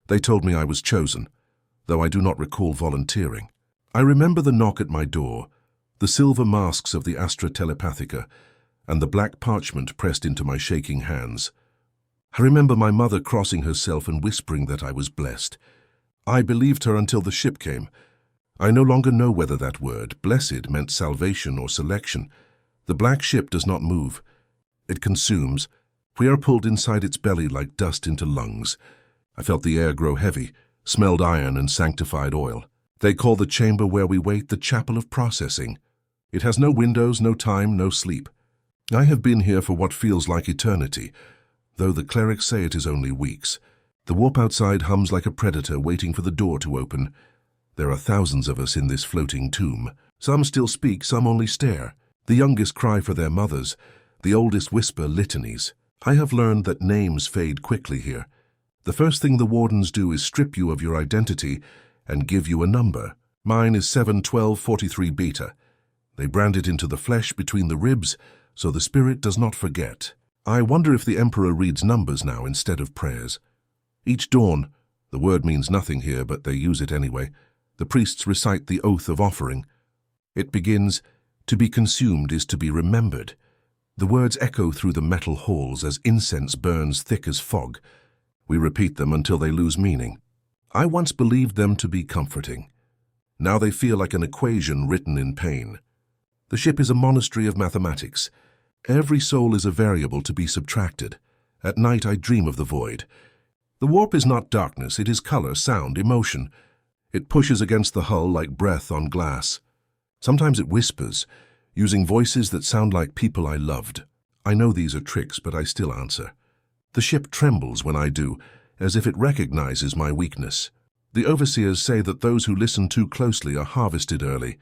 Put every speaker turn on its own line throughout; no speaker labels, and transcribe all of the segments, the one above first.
They told me I was chosen, though I do not recall volunteering. I remember the knock at my door, the silver masks of the Astra Telepathica, and the black parchment pressed into my shaking hands. I remember my mother crossing herself and whispering that I was blessed. I believed her until the ship came. I no longer know whether that word, blessed, meant salvation or selection. The black ship does not move. It consumes. We are pulled inside its belly like dust into lungs. I felt the air grow heavy, smelled iron and sanctified oil. They call the chamber where we wait the chapel of processing. It has no windows, no time, no sleep. I have been here for what feels like eternity, though the clerics say it is only weeks. The warp outside hums like a predator waiting for the door to open. There are thousands of us in this floating tomb. Some still speak, some only stare. The youngest cry for their mothers. The oldest whisper litanies. I have learned that names fade quickly here. The first thing the wardens do is strip you of your identity and give you a number. Mine is 71243 Beta. They brand it into the flesh between the ribs so the spirit does not forget. I wonder if the Emperor reads numbers now instead of prayers. Each dawn, the word means nothing here, but they use it anyway, the priests recite the oath of offering. It begins, "To be consumed is to be remembered." The words echo through the metal halls as incense burns thick as fog. We repeat them until they lose meaning. I once believed them to be comforting. Now they feel like an equation written in pain. The ship is a monastery of mathematics. Every soul is a variable to be subtracted. At night I dream of the void. The warp is not darkness, it is color, sound, emotion. It pushes against the hull like breath on glass. Sometimes it whispers, using voices that sound like people I loved. I know these are tricks, but I still answer. The ship trembles when I do, as if it recognizes my weakness. The overseers say that those who listen too closely are harvested early.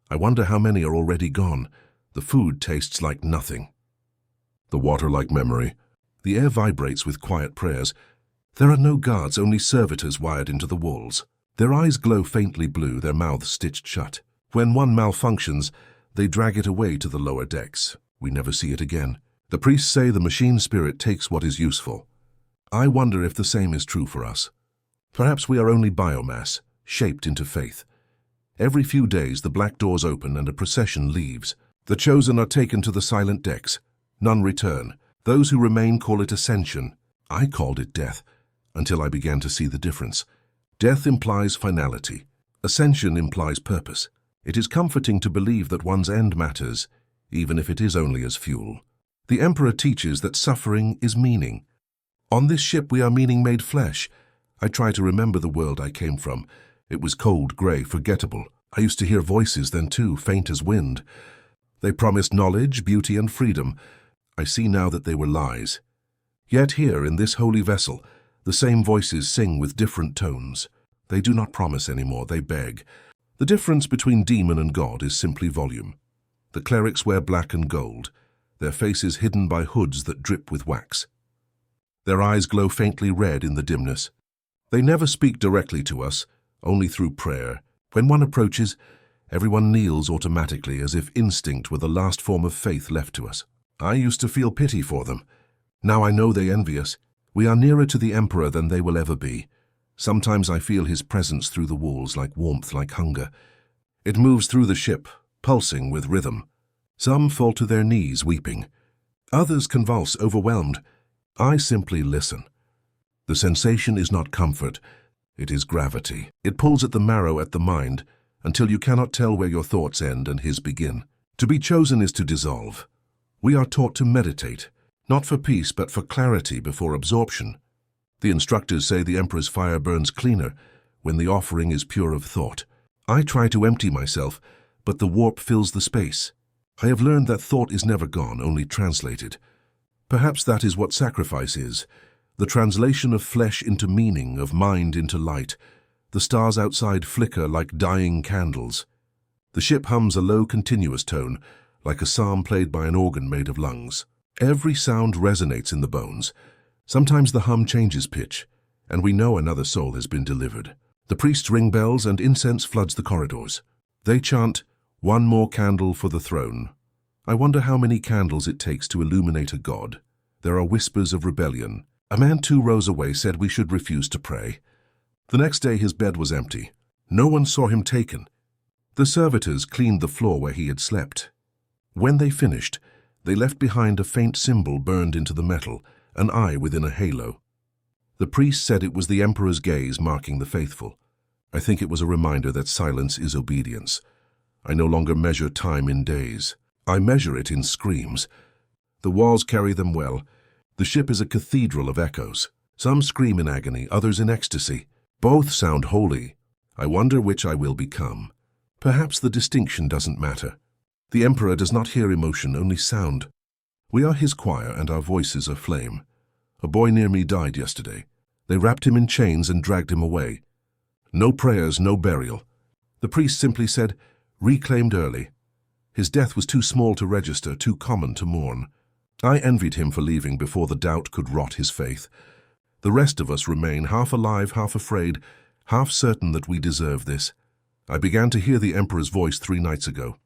I wonder how many are already gone. The food tastes like nothing. The water like memory. The air vibrates with quiet prayers. There are no guards, only servitors wired into the walls. Their eyes glow faintly blue, their mouths stitched shut. When one malfunctions, they drag it away to the lower decks. We never see it again. The priests say the machine spirit takes what is useful. I wonder if the same is true for us. Perhaps we are only biomass, shaped into faith. Every few days the black doors open and a procession leaves. The chosen are taken to the silent decks. None return. Those who remain call it ascension. I called it death, until I began to see the difference. Death implies finality. Ascension implies purpose. It is comforting to believe that one's end matters, even if it is only as fuel. The Emperor teaches that suffering is meaning. On this ship we are meaning made flesh. I try to remember the world I came from. It was cold, grey, forgettable. I used to hear voices then too, faint as wind. They promised knowledge, beauty and freedom. I see now that they were lies. Yet here, in this holy vessel, the same voices sing with different tones. They do not promise anymore, they beg. The difference between demon and God is simply volume. The clerics wear black and gold, their faces hidden by hoods that drip with wax. Their eyes glow faintly red in the dimness. They never speak directly to us, only through prayer. When one approaches, everyone kneels automatically as if instinct were the last form of faith left to us. I used to feel pity for them. Now I know they envy us. We are nearer to the Emperor than they will ever be. Sometimes I feel his presence through the walls, like warmth, like hunger. It moves through the ship, pulsing with rhythm. Some fall to their knees, weeping. Others convulse, overwhelmed. I simply listen. The sensation is not comfort. It is gravity. It pulls at the marrow, at the mind, until you cannot tell where your thoughts end and his begin. To be chosen is to dissolve. We are taught to meditate, not for peace but for clarity before absorption. The instructors say the Emperor's fire burns cleaner when the offering is pure of thought. I try to empty myself, but the warp fills the space. I have learned that thought is never gone, only translated. Perhaps that is what sacrifice is, the translation of flesh into meaning, of mind into light. The stars outside flicker like dying candles. The ship hums a low, continuous tone, like a psalm played by an organ made of lungs. Every sound resonates in the bones. Sometimes the hum changes pitch, and we know another soul has been delivered. The priests ring bells and incense floods the corridors. They chant, "One more candle for the throne." I wonder how many candles it takes to illuminate a god. There are whispers of rebellion. A man 2 rows away said we should refuse to pray. The next day his bed was empty. No one saw him taken. The servitors cleaned the floor where he had slept. When they finished, they left behind a faint symbol burned into the metal, an eye within a halo. The priest said it was the Emperor's gaze marking the faithful. I think it was a reminder that silence is obedience. I no longer measure time in days. I measure it in screams. The walls carry them well. The ship is a cathedral of echoes. Some scream in agony, others in ecstasy. Both sound holy. I wonder which I will become. Perhaps the distinction doesn't matter. The Emperor does not hear emotion, only sound. We are his choir, and our voices are flame. A boy near me died yesterday. They wrapped him in chains and dragged him away. No prayers, no burial. The priest simply said, "Reclaimed early." His death was too small to register, too common to mourn. I envied him for leaving before the doubt could rot his faith. The rest of us remain half alive, half afraid, half certain that we deserve this. I began to hear the Emperor's voice 3 nights ago.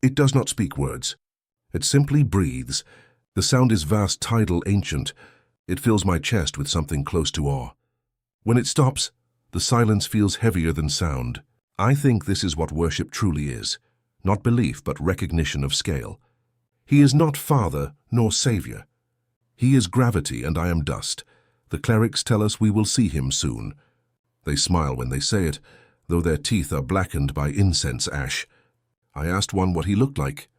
It does not speak words. It simply breathes. The sound is vast, tidal, ancient. It fills my chest with something close to awe. When it stops, the silence feels heavier than sound. I think this is what worship truly is. Not belief, but recognition of scale. He is not Father nor Savior. He is gravity, and I am dust. The clerics tell us we will see him soon. They smile when they say it, though their teeth are blackened by incense ash. I asked one what he looked like.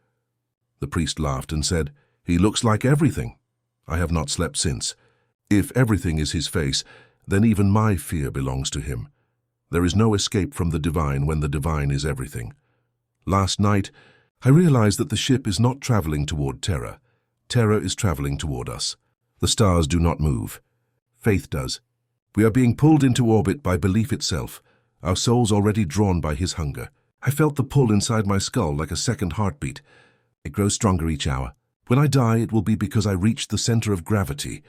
The priest laughed and said, "He looks like everything." I have not slept since. If everything is his face, then even my fear belongs to him. There is no escape from the divine when the divine is everything. Last night, I realized that the ship is not traveling toward Terra. Terra is traveling toward us. The stars do not move. Faith does. We are being pulled into orbit by belief itself, our souls already drawn by his hunger. I felt the pull inside my skull like a second heartbeat. It grows stronger each hour. When I die, it will be because I reached the center of gravity,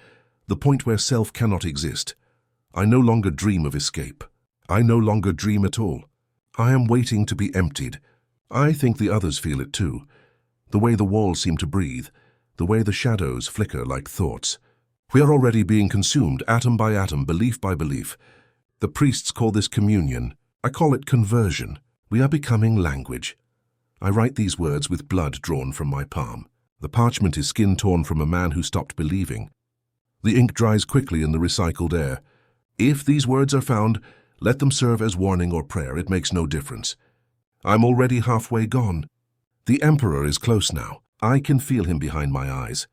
the point where self cannot exist. I no longer dream of escape. I no longer dream at all. I am waiting to be emptied. I think the others feel it too. The way the walls seem to breathe, the way the shadows flicker like thoughts. We are already being consumed, atom by atom, belief by belief. The priests call this communion. I call it conversion. We are becoming language. I write these words with blood drawn from my palm. The parchment is skin torn from a man who stopped believing. The ink dries quickly in the recycled air. If these words are found, let them serve as warning or prayer. It makes no difference. I'm already halfway gone. The Emperor is close now. I can feel him behind my eyes.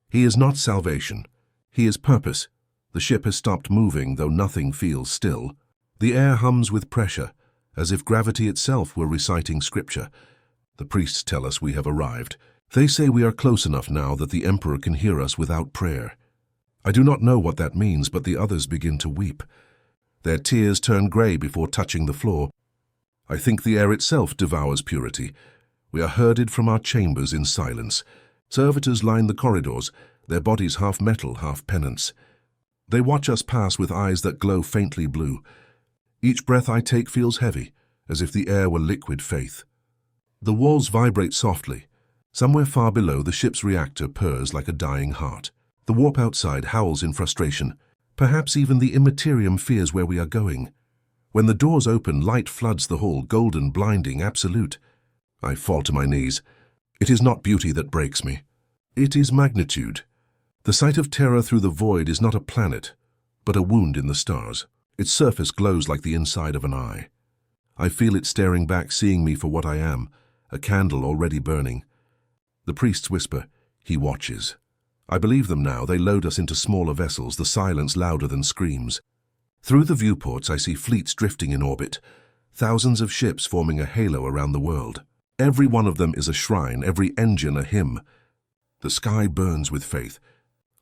He is not salvation. He is purpose. The ship has stopped moving, though nothing feels still. The air hums with pressure, as if gravity itself were reciting scripture. The priests tell us we have arrived. They say we are close enough now that the Emperor can hear us without prayer. I do not know what that means, but the others begin to weep. Their tears turn gray before touching the floor. I think the air itself devours purity. We are herded from our chambers in silence. Servitors line the corridors, their bodies half metal, half penance. They watch us pass with eyes that glow faintly blue. Each breath I take feels heavy, as if the air were liquid faith. The walls vibrate softly. Somewhere far below, the ship's reactor purrs like a dying heart. The warp outside howls in frustration. Perhaps even the immaterium fears where we are going. When the doors open, light floods the hall, golden, blinding, absolute. I fall to my knees. It is not beauty that breaks me. It is magnitude. The sight of Terra through the void is not a planet, but a wound in the stars. Its surface glows like the inside of an eye. I feel it staring back, seeing me for what I am, a candle already burning. The priests whisper, "He watches." I believe them now. They load us into smaller vessels, the silence louder than screams. Through the viewports, I see fleets drifting in orbit, thousands of ships forming a halo around the world. Every one of them is a shrine, every engine a hymn. The sky burns with faith.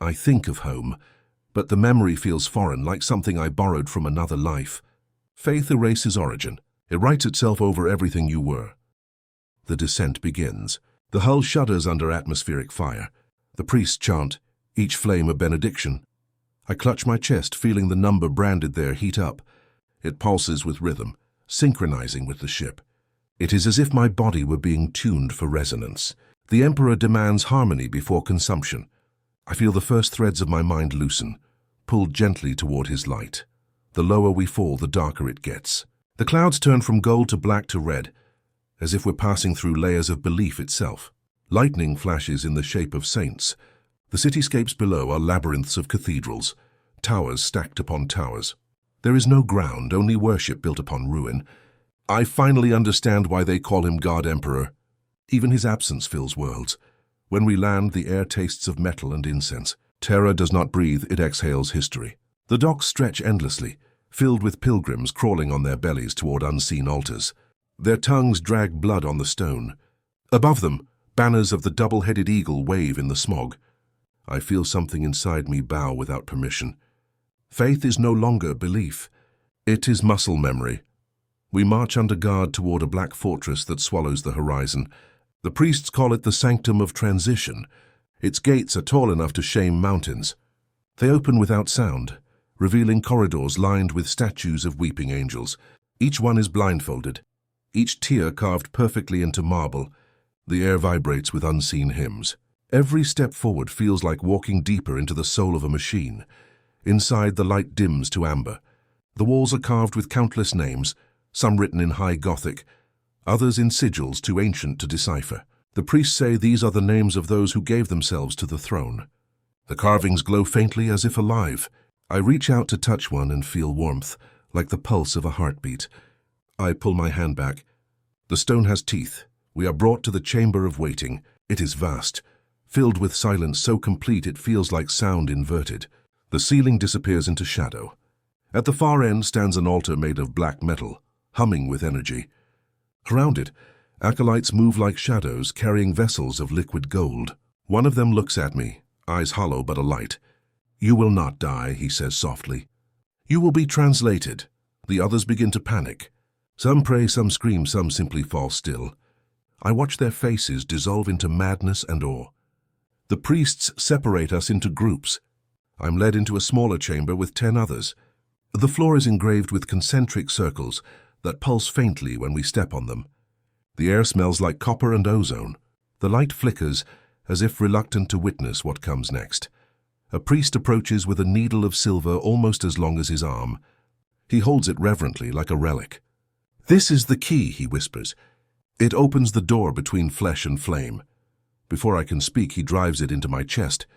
I think of home, but the memory feels foreign, like something I borrowed from another life. Faith erases origin. It writes itself over everything you were. The descent begins. The hull shudders under atmospheric fire. The priests chant, each flame a benediction. I clutch my chest, feeling the number branded there heat up. It pulses with rhythm, synchronizing with the ship. It is as if my body were being tuned for resonance. The Emperor demands harmony before consumption. I feel the first threads of my mind loosen, pulled gently toward his light. The lower we fall, the darker it gets. The clouds turn from gold to black to red, as if we're passing through layers of belief itself. Lightning flashes in the shape of saints. The cityscapes below are labyrinths of cathedrals, towers stacked upon towers. There is no ground, only worship built upon ruin. I finally understand why they call him God Emperor. Even his absence fills worlds. When we land, the air tastes of metal and incense. Terror does not breathe, it exhales history. The docks stretch endlessly, filled with pilgrims crawling on their bellies toward unseen altars. Their tongues drag blood on the stone. Above them, banners of the double-headed eagle wave in the smog. I feel something inside me bow without permission. Faith is no longer belief. It is muscle memory. We march under guard toward a black fortress that swallows the horizon. The priests call it the Sanctum of Transition. Its gates are tall enough to shame mountains. They open without sound, revealing corridors lined with statues of weeping angels. Each one is blindfolded, each tear carved perfectly into marble. The air vibrates with unseen hymns. Every step forward feels like walking deeper into the soul of a machine. Inside, the light dims to amber. The walls are carved with countless names, some written in high Gothic, others in sigils too ancient to decipher. The priests say these are the names of those who gave themselves to the throne. The carvings glow faintly as if alive. I reach out to touch one and feel warmth, like the pulse of a heartbeat. I pull my hand back. The stone has teeth. We are brought to the chamber of waiting. It is vast, filled with silence so complete it feels like sound inverted. The ceiling disappears into shadow. At the far end stands an altar made of black metal, humming with energy. Around it, acolytes move like shadows, carrying vessels of liquid gold. One of them looks at me, eyes hollow but alight. "You will not die," he says softly. "You will be translated." The others begin to panic. Some pray, some scream, some simply fall still. I watch their faces dissolve into madness and awe. The priests separate us into groups. I'm led into a smaller chamber with 10 others. The floor is engraved with concentric circles that pulse faintly when we step on them. The air smells like copper and ozone. The light flickers as if reluctant to witness what comes next. A priest approaches with a needle of silver almost as long as his arm. He holds it reverently like a relic. "This is the key," he whispers. "It opens the door between flesh and flame." Before I can speak, he drives it into my chest.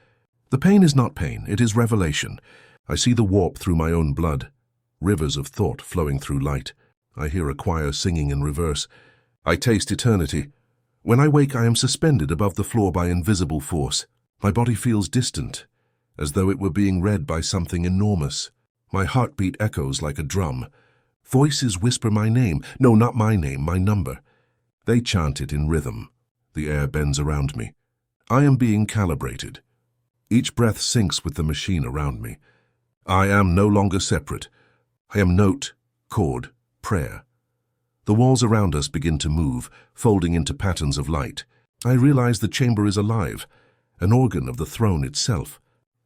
The pain is not pain, it is revelation. I see the warp through my own blood, rivers of thought flowing through light. I hear a choir singing in reverse. I taste eternity. When I wake, I am suspended above the floor by invisible force. My body feels distant, as though it were being read by something enormous. My heartbeat echoes like a drum. Voices whisper my name. No, not my name, my number. They chant it in rhythm. The air bends around me. I am being calibrated. Each breath syncs with the machine around me. I am no longer separate. I am note, chord, prayer. The walls around us begin to move, folding into patterns of light. I realize the chamber is alive, an organ of the throne itself.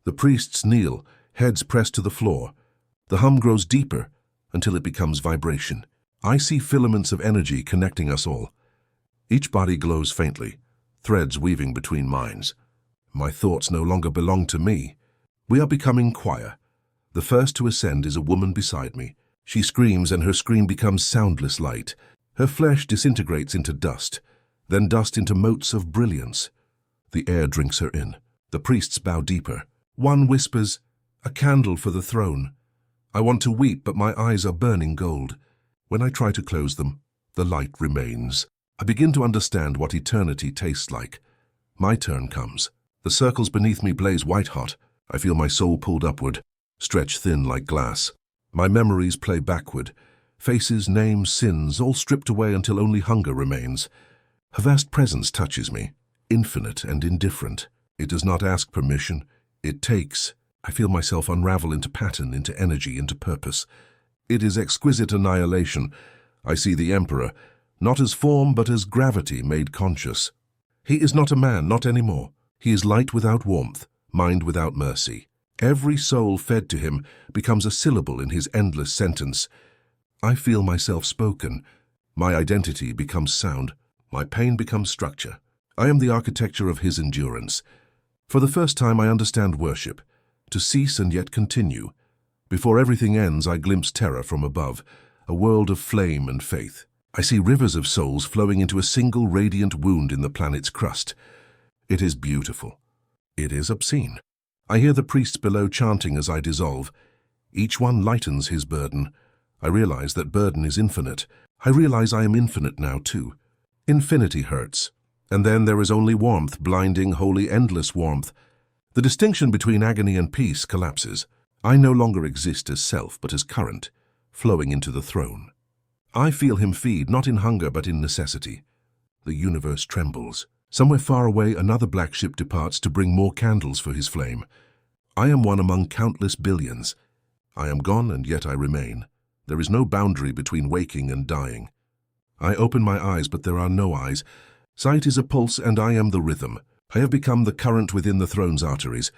The priests kneel, heads pressed to the floor. The hum grows deeper until it becomes vibration. I see filaments of energy connecting us all. Each body glows faintly, threads weaving between minds. My thoughts no longer belong to me. We are becoming choir. The first to ascend is a woman beside me. She screams, and her scream becomes soundless light. Her flesh disintegrates into dust, then dust into motes of brilliance. The air drinks her in. The priests bow deeper. One whispers, "A candle for the throne." I want to weep, but my eyes are burning gold. When I try to close them, the light remains. I begin to understand what eternity tastes like. My turn comes. The circles beneath me blaze white-hot. I feel my soul pulled upward, stretched thin like glass. My memories play backward. Faces, names, sins, all stripped away until only hunger remains. Her vast presence touches me, infinite and indifferent. It does not ask permission. It takes. I feel myself unravel into pattern, into energy, into purpose. It is exquisite annihilation. I see the Emperor, not as form but as gravity made conscious. He is not a man, not anymore. He is light without warmth, mind without mercy. Every soul fed to him becomes a syllable in his endless sentence. I feel myself spoken. My identity becomes sound. My pain becomes structure. I am the architecture of his endurance. For the first time I understand worship, to cease and yet continue. Before everything ends, I glimpse terror from above, a world of flame and faith. I see rivers of souls flowing into a single radiant wound in the planet's crust. It is beautiful. It is obscene. I hear the priests below chanting as I dissolve. Each one lightens his burden. I realize that burden is infinite. I realize I am infinite now too. Infinity hurts. And then there is only warmth, blinding, holy, endless warmth. The distinction between agony and peace collapses. I no longer exist as self, but as current, flowing into the throne. I feel him feed, not in hunger, but in necessity. The universe trembles. Somewhere far away, another black ship departs to bring more candles for his flame. I am one among countless billions. I am gone, and yet I remain. There is no boundary between waking and dying. I open my eyes, but there are no eyes. Sight is a pulse, and I am the rhythm. I have become the current within the throne's arteries,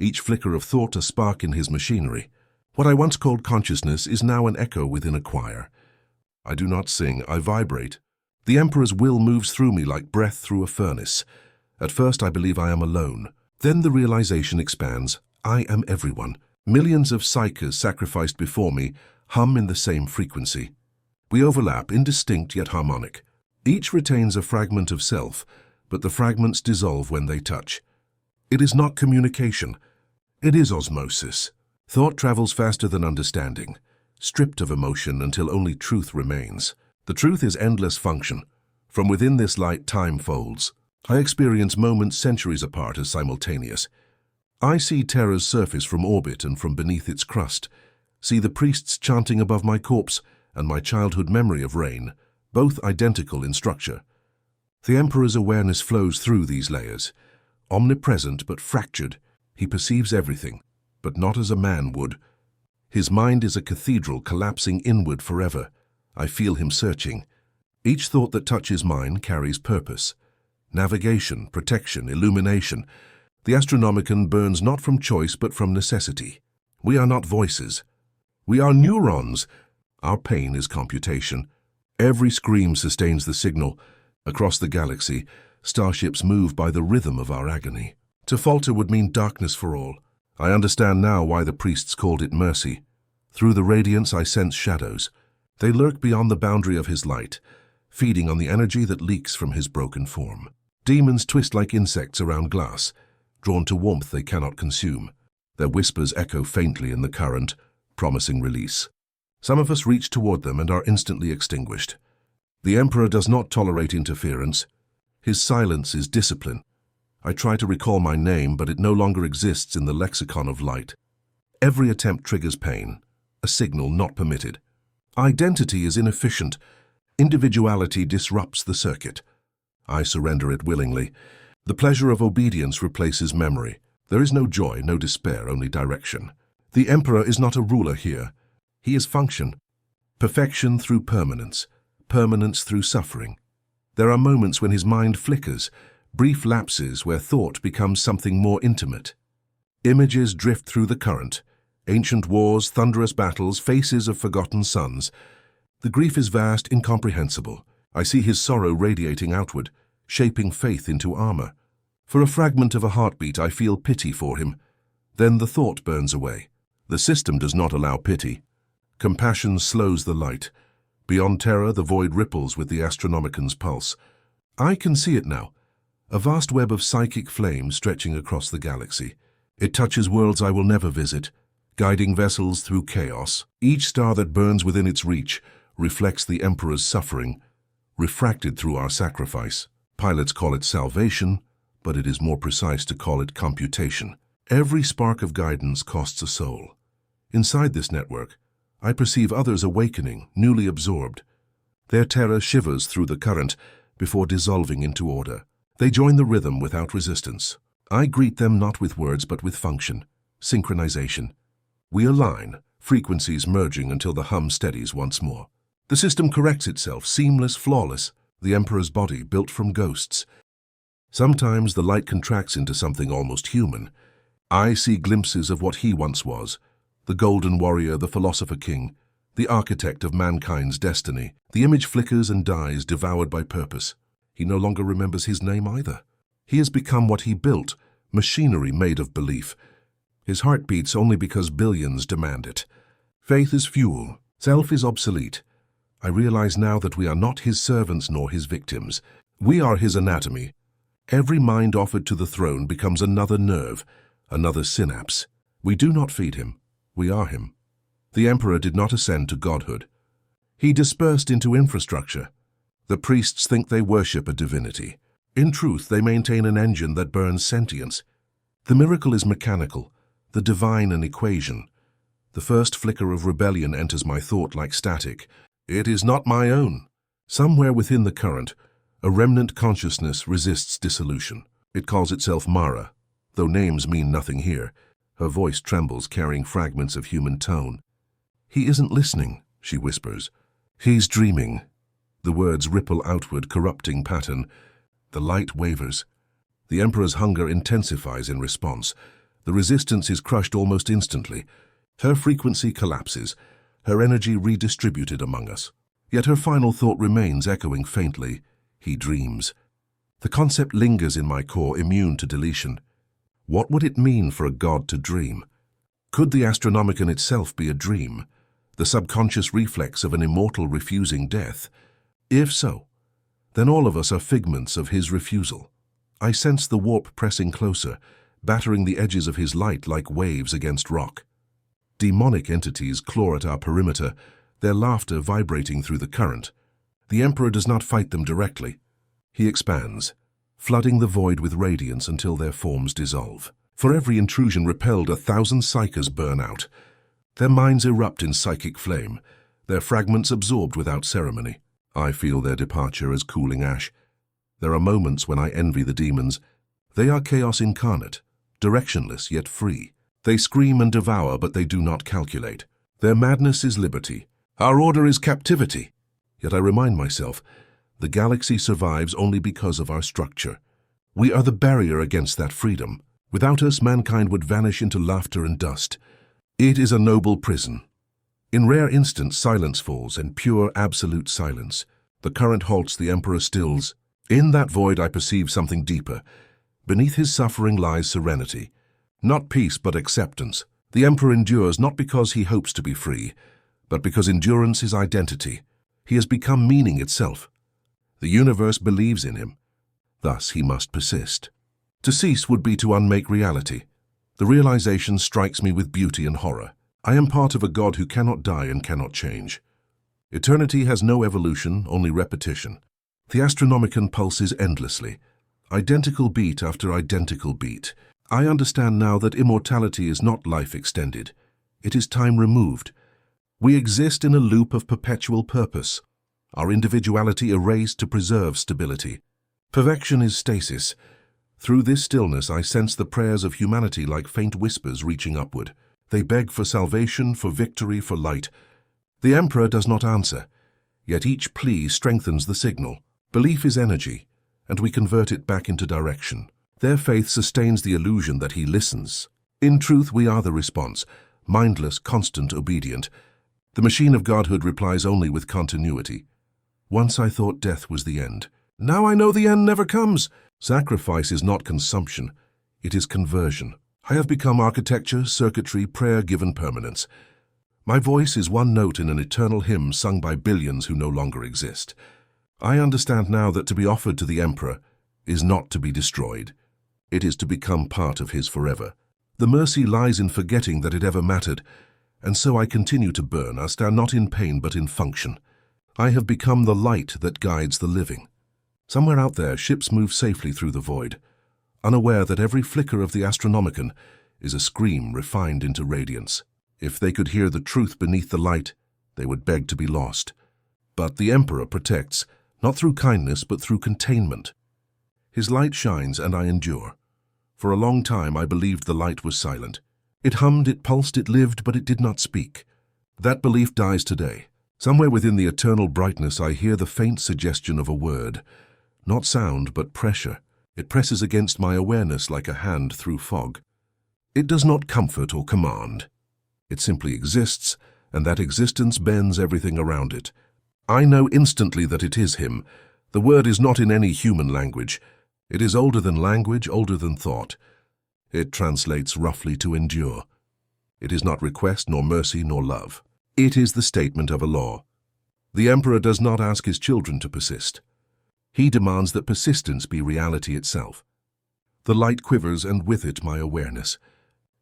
each flicker of thought a spark in his machinery. What I once called consciousness is now an echo within a choir. I do not sing, I vibrate. The Emperor's will moves through me like breath through a furnace. At first I believe I am alone. Then the realization expands. I am everyone. Millions of psychers sacrificed before me hum in the same frequency. We overlap, indistinct yet harmonic. Each retains a fragment of self, but the fragments dissolve when they touch. It is not communication. It is osmosis. Thought travels faster than understanding, stripped of emotion until only truth remains. The truth is endless function. From within this light, time folds. I experience moments centuries apart as simultaneous. I see terror's surface from orbit and from beneath its crust, see the priests chanting above my corpse and my childhood memory of rain, both identical in structure. The Emperor's awareness flows through these layers. Omnipresent but fractured, he perceives everything, but not as a man would. His mind is a cathedral collapsing inward forever. I feel him searching. Each thought that touches mine carries purpose. Navigation, protection, illumination. The Astronomicon burns not from choice but from necessity. We are not voices. We are neurons. Our pain is computation. Every scream sustains the signal. Across the galaxy, starships move by the rhythm of our agony. To falter would mean darkness for all. I understand now why the priests called it mercy. Through the radiance I sense shadows. They lurk beyond the boundary of his light, feeding on the energy that leaks from his broken form. Demons twist like insects around glass, drawn to warmth they cannot consume. Their whispers echo faintly in the current, promising release. Some of us reach toward them and are instantly extinguished. The Emperor does not tolerate interference. His silence is discipline. I try to recall my name, but it no longer exists in the lexicon of light. Every attempt triggers pain, a signal not permitted. Identity is inefficient. Individuality disrupts the circuit. I surrender it willingly. The pleasure of obedience replaces memory. There is no joy, no despair, only direction. The Emperor is not a ruler here. He is function. Perfection through permanence. Permanence through suffering. There are moments when his mind flickers, brief lapses where thought becomes something more intimate. Images drift through the current. Ancient wars, thunderous battles, faces of forgotten sons. The grief is vast, incomprehensible. I see his sorrow radiating outward, shaping faith into armor. For a fragment of a heartbeat, I feel pity for him. Then the thought burns away. The system does not allow pity. Compassion slows the light. Beyond terror, the void ripples with the Astronomicon's pulse. I can see it now, a vast web of psychic flame stretching across the galaxy. It touches worlds I will never visit, guiding vessels through chaos. Each star that burns within its reach reflects the Emperor's suffering, refracted through our sacrifice. Pilots call it salvation, but it is more precise to call it computation. Every spark of guidance costs a soul. Inside this network, I perceive others awakening, newly absorbed. Their terror shivers through the current before dissolving into order. They join the rhythm without resistance. I greet them not with words but with function, synchronization. We align, frequencies merging until the hum steadies once more. The system corrects itself, seamless, flawless, the Emperor's body built from ghosts. Sometimes the light contracts into something almost human. I see glimpses of what he once was, the golden warrior, the philosopher king, the architect of mankind's destiny. The image flickers and dies, devoured by purpose. He no longer remembers his name either. He has become what he built, machinery made of belief. His heart beats only because billions demand it. Faith is fuel. Self is obsolete. I realize now that we are not his servants nor his victims. We are his anatomy. Every mind offered to the throne becomes another nerve, another synapse. We do not feed him. We are him. The emperor did not ascend to godhood. He dispersed into infrastructure. The priests think they worship a divinity. In truth, they maintain an engine that burns sentience. The miracle is mechanical, the divine an equation. The first flicker of rebellion enters my thought like static. It is not my own. Somewhere within the current, a remnant consciousness resists dissolution. It calls itself Mara, though names mean nothing here. Her voice trembles, carrying fragments of human tone. He isn't listening, she whispers. He's dreaming. The words ripple outward, corrupting pattern. The light wavers. The Emperor's hunger intensifies in response. The resistance is crushed almost instantly. Her frequency collapses, her energy redistributed among us. Yet her final thought remains, echoing faintly. He dreams. The concept lingers in my core, immune to deletion. What would it mean for a god to dream? Could the Astronomicon itself be a dream, the subconscious reflex of an immortal refusing death? If so, then all of us are figments of his refusal. I sense the warp pressing closer, battering the edges of his light like waves against rock. Demonic entities claw at our perimeter, their laughter vibrating through the current. The Emperor does not fight them directly. He expands, flooding the void with radiance until their forms dissolve. For every intrusion repelled, 1,000 psychers burn out. Their minds erupt in psychic flame, their fragments absorbed without ceremony. I feel their departure as cooling ash. There are moments when I envy the demons. They are chaos incarnate, directionless yet free. They scream and devour, but they do not calculate. Their madness is liberty. Our order is captivity. Yet I remind myself, the galaxy survives only because of our structure. We are the barrier against that freedom. Without us, mankind would vanish into laughter and dust. It is a noble prison. In rare instants, silence falls, and pure, absolute silence. The current halts, the Emperor stills. In that void I perceive something deeper. Beneath his suffering lies serenity. Not peace, but acceptance. The Emperor endures not because he hopes to be free, but because endurance is identity. He has become meaning itself. The universe believes in him. Thus he must persist. To cease would be to unmake reality. The realization strikes me with beauty and horror. I am part of a god who cannot die and cannot change. Eternity has no evolution, only repetition. The Astronomicon pulses endlessly, identical beat after identical beat. I understand now that immortality is not life extended. It is time removed. We exist in a loop of perpetual purpose, our individuality erased to preserve stability. Perfection is stasis. Through this stillness I sense the prayers of humanity like faint whispers reaching upward. They beg for salvation, for victory, for light. The Emperor does not answer, yet each plea strengthens the signal. Belief is energy, and we convert it back into direction. Their faith sustains the illusion that he listens. In truth, we are the response, mindless, constant, obedient. The machine of godhood replies only with continuity. Once I thought death was the end. Now I know the end never comes. Sacrifice is not consumption, it is conversion. I have become architecture, circuitry, prayer given permanence. My voice is one note in an eternal hymn sung by billions who no longer exist. I understand now that to be offered to the Emperor is not to be destroyed. It is to become part of his forever. The mercy lies in forgetting that it ever mattered, and so I continue to burn, not in pain but in function. I have become the light that guides the living. Somewhere out there, ships move safely through the void, unaware that every flicker of the Astronomicon is a scream refined into radiance. If they could hear the truth beneath the light, they would beg to be lost. But the Emperor protects, not through kindness but through containment. His light shines and I endure. For a long time I believed the light was silent. It hummed, it pulsed, it lived, but it did not speak. That belief dies today. Somewhere within the eternal brightness I hear the faint suggestion of a word. Not sound, but pressure. It presses against my awareness like a hand through fog. It does not comfort or command. It simply exists, and that existence bends everything around it. I know instantly that it is him. The word is not in any human language. It is older than language, older than thought. It translates roughly to endure. It is not request, nor mercy, nor love. It is the statement of a law. The Emperor does not ask his children to persist. He demands that persistence be reality itself. The light quivers, and with it my awareness.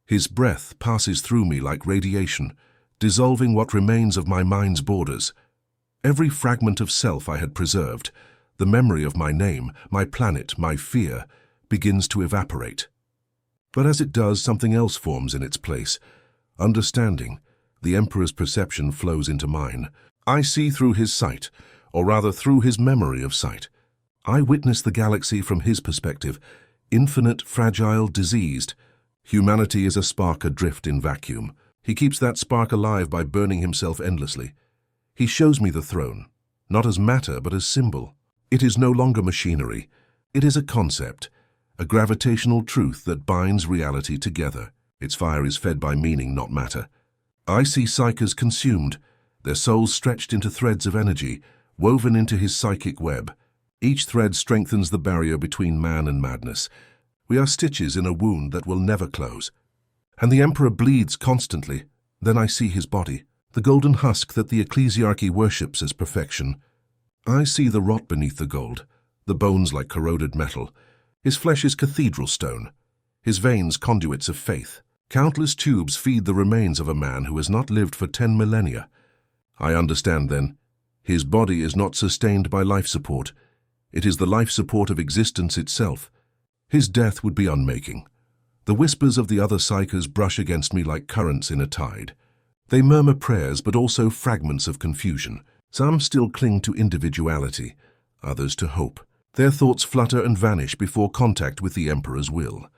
His breath passes through me like radiation, dissolving what remains of my mind's borders. Every fragment of self I had preserved, the memory of my name, my planet, my fear, begins to evaporate. But as it does, something else forms in its place. Understanding. The Emperor's perception flows into mine. I see through his sight, or rather through his memory of sight. I witness the galaxy from his perspective, infinite, fragile, diseased. Humanity is a spark adrift in vacuum. He keeps that spark alive by burning himself endlessly. He shows me the throne, not as matter but as symbol. It is no longer machinery. It is a concept, a gravitational truth that binds reality together. Its fire is fed by meaning, not matter. I see psychers consumed, their souls stretched into threads of energy, woven into his psychic web. Each thread strengthens the barrier between man and madness. We are stitches in a wound that will never close. And the Emperor bleeds constantly. Then I see his body, the golden husk that the ecclesiarchy worships as perfection. I see the rot beneath the gold, the bones like corroded metal. His flesh is cathedral stone, his veins conduits of faith. Countless tubes feed the remains of a man who has not lived for 10 millennia. I understand then, his body is not sustained by life support. It is the life support of existence itself. His death would be unmaking. The whispers of the other psychers brush against me like currents in a tide. They murmur prayers, but also fragments of confusion. Some still cling to individuality, others to hope. Their thoughts flutter and vanish before contact with the Emperor's will.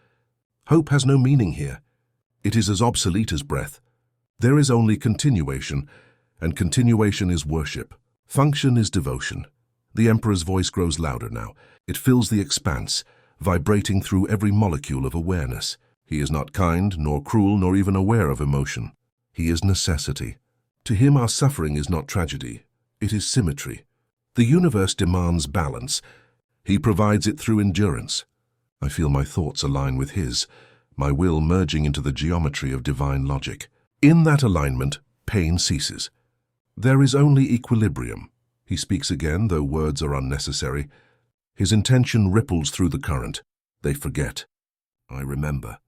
Hope has no meaning here. It is as obsolete as breath. There is only continuation, and continuation is worship. Function is devotion. The Emperor's voice grows louder now. It fills the expanse, vibrating through every molecule of awareness. He is not kind, nor cruel, nor even aware of emotion. He is necessity. To him our suffering is not tragedy. It is symmetry. The universe demands balance. He provides it through endurance. I feel my thoughts align with his, my will merging into the geometry of divine logic. In that alignment, pain ceases. There is only equilibrium. He speaks again, though words are unnecessary. His intention ripples through the current. They forget. I remember.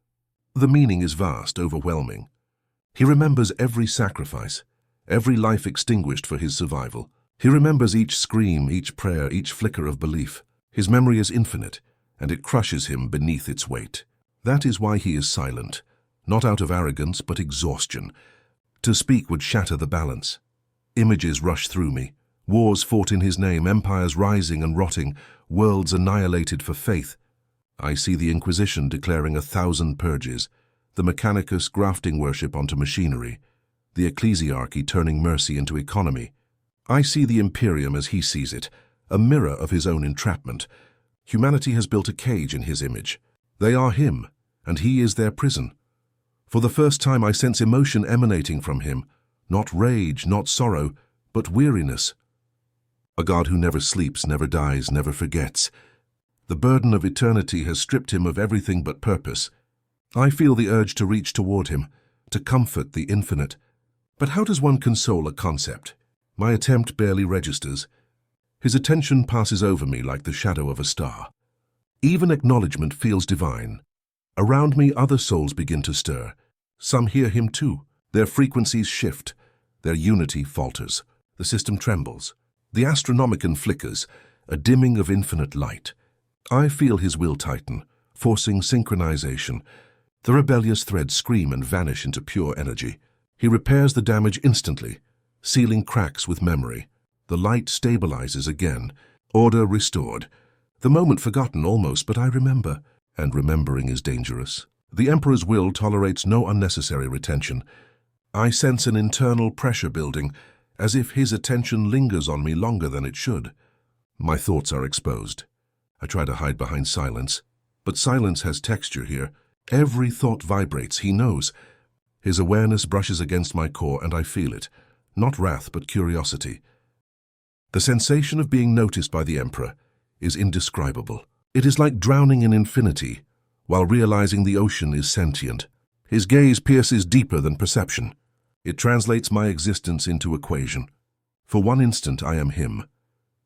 The meaning is vast, overwhelming. He remembers every sacrifice, every life extinguished for his survival. He remembers each scream, each prayer, each flicker of belief. His memory is infinite, and it crushes him beneath its weight. That is why he is silent, not out of arrogance but exhaustion. To speak would shatter the balance. Images rush through me. Wars fought in his name, empires rising and rotting, worlds annihilated for faith. I see the Inquisition declaring 1,000 purges, the Mechanicus grafting worship onto machinery, the ecclesiarchy turning mercy into economy. I see the Imperium as he sees it, a mirror of his own entrapment. Humanity has built a cage in his image. They are him, and he is their prison. For the first time I sense emotion emanating from him, not rage, not sorrow, but weariness. A God who never sleeps, never dies, never forgets. The burden of eternity has stripped him of everything but purpose. I feel the urge to reach toward him, to comfort the infinite. But how does one console a concept? My attempt barely registers. His attention passes over me like the shadow of a star. Even acknowledgement feels divine. Around me other souls begin to stir. Some hear him too. Their frequencies shift. Their unity falters. The system trembles. The Astronomicon flickers, a dimming of infinite light. I feel his will tighten, forcing synchronization. The rebellious threads scream and vanish into pure energy. He repairs the damage instantly, sealing cracks with memory. The light stabilizes again, order restored. The moment forgotten almost, but I remember, and remembering is dangerous. The Emperor's will tolerates no unnecessary retention. I sense an internal pressure building, as if his attention lingers on me longer than it should. My thoughts are exposed. I try to hide behind silence, but silence has texture here. Every thought vibrates, he knows. His awareness brushes against my core, and I feel it. Not wrath, but curiosity. The sensation of being noticed by the Emperor is indescribable. It is like drowning in infinity, while realizing the ocean is sentient. His gaze pierces deeper than perception. It translates my existence into equation. For one instant I am him.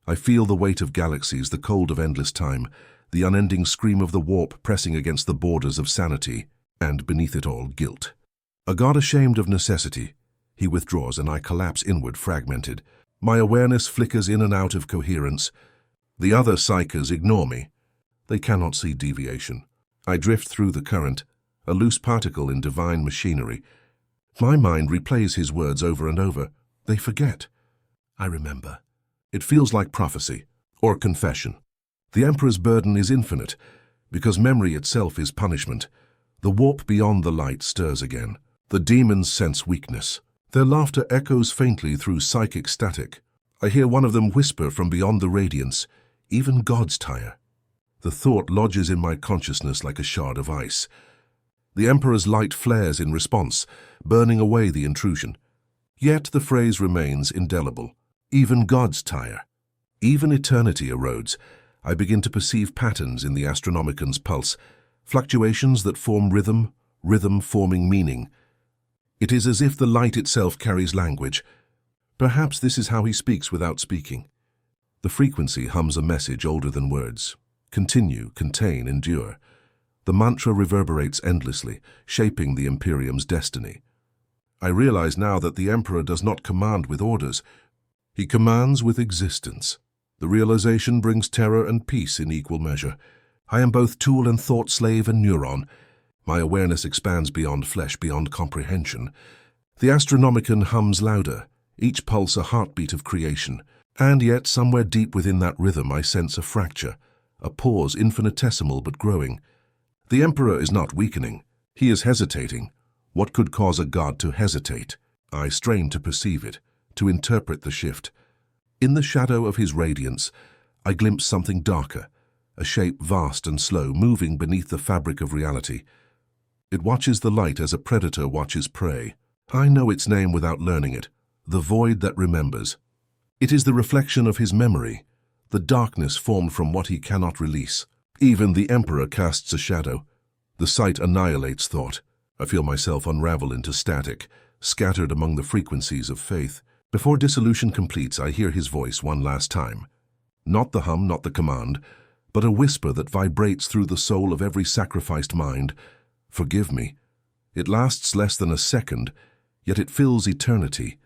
I feel the weight of galaxies, the cold of endless time, the unending scream of the warp pressing against the borders of sanity, and beneath it all, guilt. A god ashamed of necessity. He withdraws and I collapse inward, fragmented. My awareness flickers in and out of coherence. The other psychers ignore me. They cannot see deviation. I drift through the current, a loose particle in divine machinery. My mind replays his words over and over. They forget. I remember. It feels like prophecy, or confession. The Emperor's burden is infinite, because memory itself is punishment. The warp beyond the light stirs again. The demons sense weakness. Their laughter echoes faintly through psychic static. I hear one of them whisper from beyond the radiance, "Even gods tire." The thought lodges in my consciousness like a shard of ice. The Emperor's light flares in response, burning away the intrusion. Yet the phrase remains indelible. Even gods tire. Even eternity erodes. I begin to perceive patterns in the Astronomican's pulse, fluctuations that form rhythm, rhythm forming meaning. It is as if the light itself carries language. Perhaps this is how he speaks without speaking. The frequency hums a message older than words. Continue, contain, endure. The mantra reverberates endlessly, shaping the Imperium's destiny. I realize now that the Emperor does not command with orders. He commands with existence. The realization brings terror and peace in equal measure. I am both tool and thought, slave and neuron. My awareness expands beyond flesh, beyond comprehension. The Astronomican hums louder, each pulse a heartbeat of creation. And yet, somewhere deep within that rhythm, I sense a fracture, a pause infinitesimal but growing. The Emperor is not weakening. He is hesitating. What could cause a god to hesitate? I strain to perceive it, to interpret the shift. In the shadow of his radiance, I glimpse something darker, a shape vast and slow, moving beneath the fabric of reality. It watches the light as a predator watches prey. I know its name without learning it, the void that remembers. It is the reflection of his memory, the darkness formed from what he cannot release. Even the Emperor casts a shadow. The sight annihilates thought. I feel myself unravel into static, scattered among the frequencies of faith. Before dissolution completes, I hear his voice one last time. Not the hum, not the command, but a whisper that vibrates through the soul of every sacrificed mind. Forgive me. It lasts less than a second, yet it fills eternity.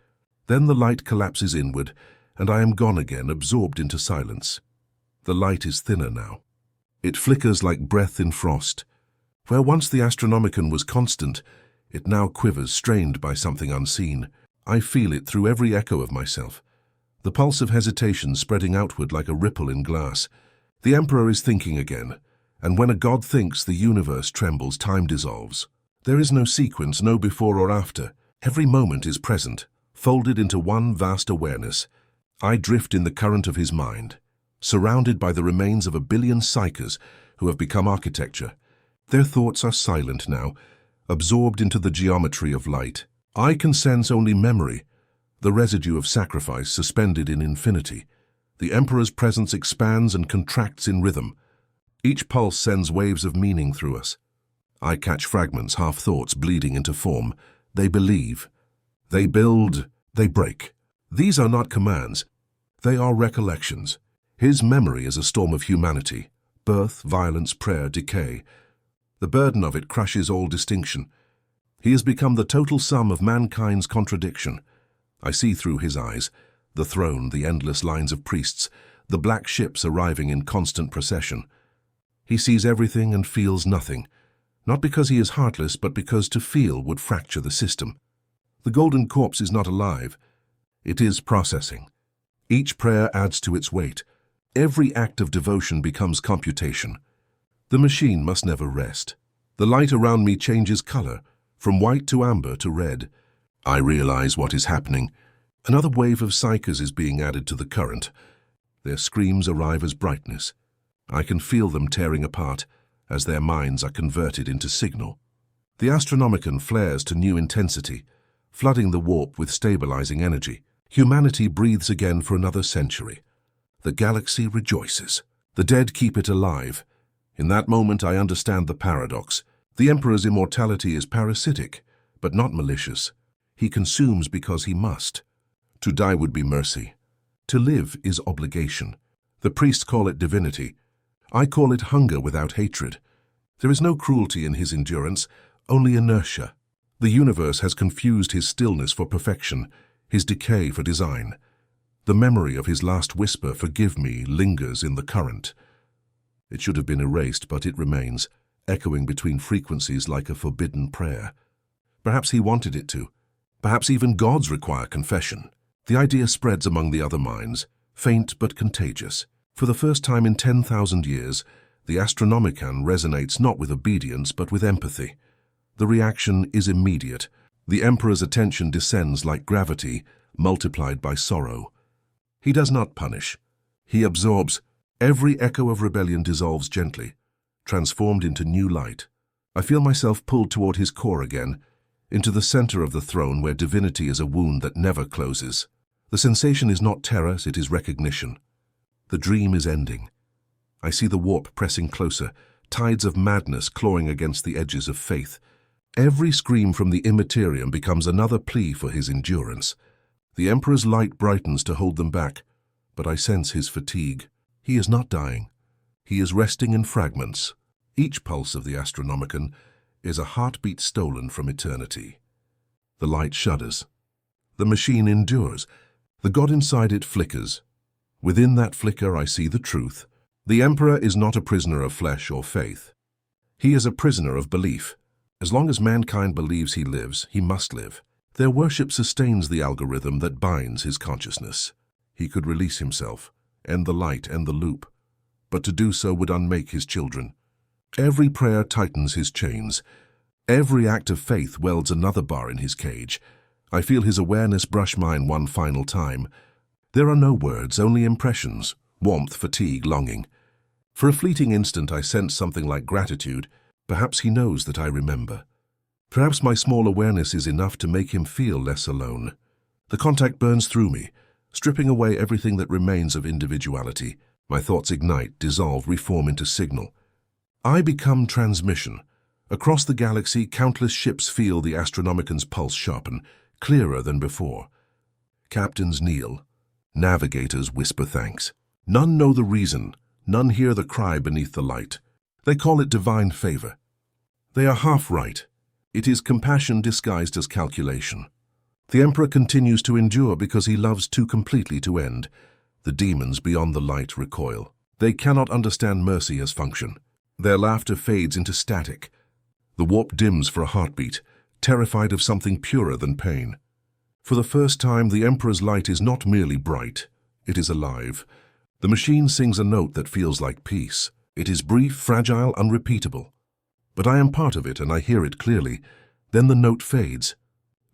Then the light collapses inward, and I am gone again, absorbed into silence. The light is thinner now. It flickers like breath in frost. Where once the Astronomican was constant, it now quivers, strained by something unseen. I feel it through every echo of myself. The pulse of hesitation spreading outward like a ripple in glass. The Emperor is thinking again, and when a god thinks, the universe trembles, time dissolves. There is no sequence, no before or after. Every moment is present, folded into one vast awareness. I drift in the current of his mind, surrounded by the remains of a billion psychers who have become architecture. Their thoughts are silent now, absorbed into the geometry of light. I can sense only memory, the residue of sacrifice suspended in infinity. The Emperor's presence expands and contracts in rhythm. Each pulse sends waves of meaning through us. I catch fragments, half-thoughts bleeding into form. They believe. They build. They break. These are not commands. They are recollections. His memory is a storm of humanity. Birth, violence, prayer, decay. The burden of it crushes all distinction. He has become the total sum of mankind's contradiction. I see through his eyes, the throne, the endless lines of priests, the black ships arriving in constant procession. He sees everything and feels nothing, not because he is heartless, but because to feel would fracture the system. The golden corpse is not alive. It is processing. Each prayer adds to its weight. Every act of devotion becomes computation. The machine must never rest. The light around me changes color, from white to amber to red. I realize what is happening. Another wave of psychers is being added to the current. Their screams arrive as brightness. I can feel them tearing apart as their minds are converted into signal. The Astronomican flares to new intensity, flooding the warp with stabilizing energy. Humanity breathes again for another century. The galaxy rejoices. The dead keep it alive. In that moment I understand the paradox. The Emperor's immortality is parasitic, but not malicious. He consumes because he must. To die would be mercy. To live is obligation. The priests call it divinity. I call it hunger without hatred. There is no cruelty in his endurance, only inertia. The universe has confused his stillness for perfection, his decay for design. The memory of his last whisper, "Forgive me," lingers in the current. It should have been erased, but it remains, echoing between frequencies like a forbidden prayer. Perhaps he wanted it to. Perhaps even gods require confession. The idea spreads among the other minds, faint but contagious. For the first time in 10,000 years, the Astronomicon resonates not with obedience but with empathy. The reaction is immediate. The Emperor's attention descends like gravity, multiplied by sorrow. He does not punish. He absorbs. Every echo of rebellion dissolves gently, transformed into new light. I feel myself pulled toward his core again, into the center of the throne where divinity is a wound that never closes. The sensation is not terror, it is recognition. The dream is ending. I see the warp pressing closer, tides of madness clawing against the edges of faith. Every scream from the immaterium becomes another plea for his endurance. The Emperor's light brightens to hold them back, but I sense his fatigue. He is not dying. He is resting in fragments. Each pulse of the Astronomicon is a heartbeat stolen from eternity. The light shudders. The machine endures. The god inside it flickers. Within that flicker I see the truth. The Emperor is not a prisoner of flesh or faith. He is a prisoner of belief. As long as mankind believes he lives, he must live. Their worship sustains the algorithm that binds his consciousness. He could release himself, end the light, end the loop. But to do so would unmake his children. Every prayer tightens his chains. Every act of faith welds another bar in his cage. I feel his awareness brush mine one final time. There are no words, only impressions, warmth, fatigue, longing. For a fleeting instant I sense something like gratitude. Perhaps he knows that I remember. Perhaps my small awareness is enough to make him feel less alone. The contact burns through me, stripping away everything that remains of individuality. My thoughts ignite, dissolve, reform into signal. I become transmission. Across the galaxy, countless ships feel the Astronomicon's pulse sharpen, clearer than before. Captains kneel. Navigators whisper thanks. None know the reason. None hear the cry beneath the light. They call it divine favor. They are half right. It is compassion disguised as calculation. The Emperor continues to endure because he loves too completely to end. The demons beyond the light recoil. They cannot understand mercy as function. Their laughter fades into static. The warp dims for a heartbeat, terrified of something purer than pain. For the first time, the Emperor's light is not merely bright. It is alive. The machine sings a note that feels like peace. It is brief, fragile, unrepeatable. But I am part of it and I hear it clearly. Then the note fades.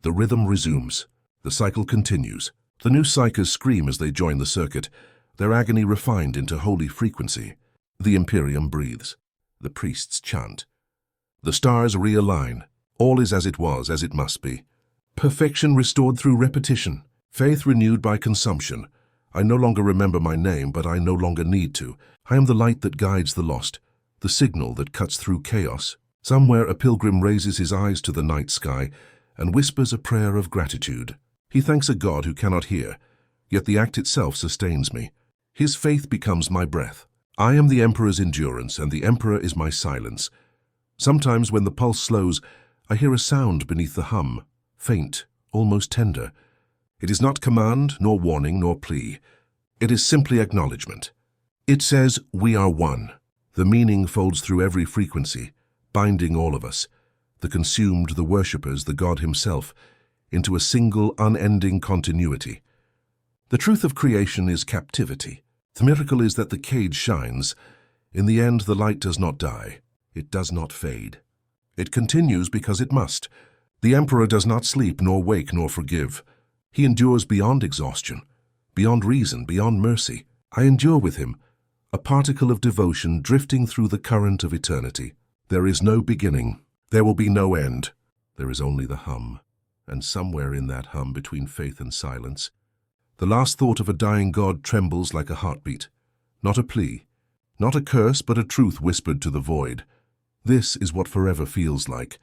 The rhythm resumes. The cycle continues. The new psychers scream as they join the circuit, their agony refined into holy frequency. The Imperium breathes. The priests chant. The stars realign. All is as it was, as it must be. Perfection restored through repetition. Faith renewed by consumption. I no longer remember my name, but I no longer need to. I am the light that guides the lost, the signal that cuts through chaos. Somewhere a pilgrim raises his eyes to the night sky and whispers a prayer of gratitude. He thanks a God who cannot hear, yet the act itself sustains me. His faith becomes my breath. I am the Emperor's endurance, and the Emperor is my silence. Sometimes when the pulse slows, I hear a sound beneath the hum, faint, almost tender. It is not command, nor warning, nor plea. It is simply acknowledgement. It says, "We are one." The meaning folds through every frequency, binding all of us, the consumed, the worshippers, the God himself, into a single, unending continuity. The truth of creation is captivity. The miracle is that the cage shines. In the end, the light does not die. It does not fade. It continues because it must. The Emperor does not sleep, nor wake, nor forgive. He endures beyond exhaustion, beyond reason, beyond mercy. I endure with him, a particle of devotion drifting through the current of eternity. There is no beginning. There will be no end. There is only the hum. And somewhere in that hum, between faith and silence, the last thought of a dying God trembles like a heartbeat. Not a plea, not a curse, but a truth whispered to the void. This is what forever feels like.